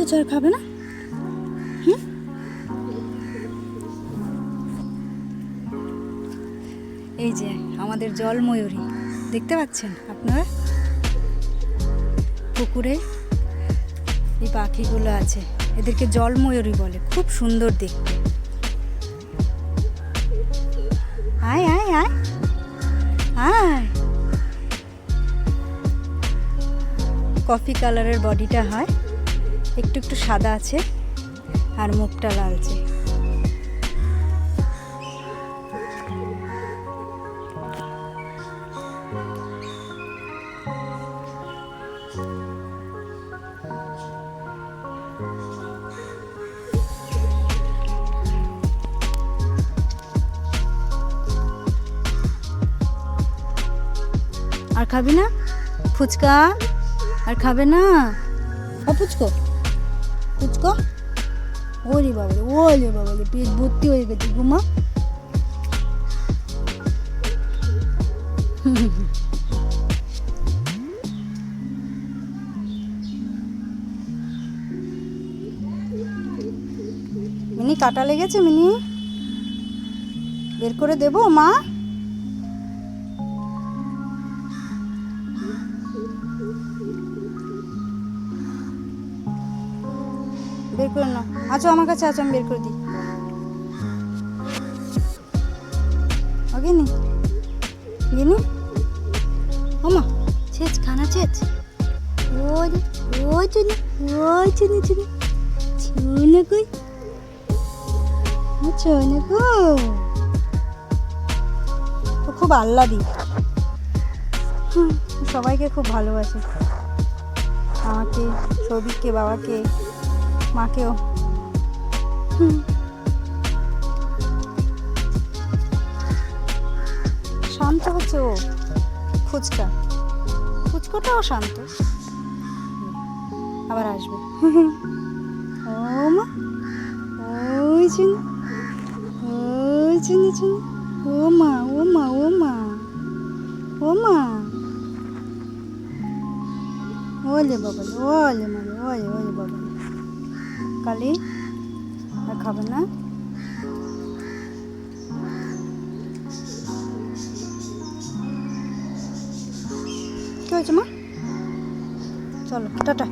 হয়েছে, আর খাবে না? হুম, এই যে আমাদের জল ময়ূরী দেখতে পাচ্ছেন আপনারা, পুকুরে এই পাখিগুলো আছে, এদেরকে জল ময়ূরী বলে, খুব সুন্দর দেখতে। আয় আয় আয় আয়। কফি কালারের বডিটা হয়, একটু একটু সাদা আছে, আর মুখটা লালচে। আর খাবি না ফুচকা? আর খাবে না? ও ফুচকো, ফুচকো, ওরে বাবারে, ওরে বাবারে, পেট ভর্তি হয়ে গেছে, ঘুমা। মিনি কাটা লেগেছে, মিনি বের করে দেবো মা? বের করে নাও, আছো আমার কাছে, আছো, আমি বের করে দিই। গিনি গিনি, ওমা, ছেচ খানা ছেচ। ওই ওই চুনি, ওই চুনি চুনি, চুনে কই, চুনে গো। ও খুব আহ্লাদি, সবাইকে খুব ভালোবাসে, আমাকে, সৌভিককে, বাবাকে, মাকেও। শান্ত হচ্ছে ও, ফুচকা, ফুচকাটাও শান্ত, আবার আসবে। ও মা, ওই চিনি, ওই চিনি চিনি, ও মা, ও মা, ও মা, ও মা, ওলে বাবা, ওলে মানে, ওলে ওলে বাবা। কালি আর খাবে না? কি হয়েছে মা? চলো টাটা।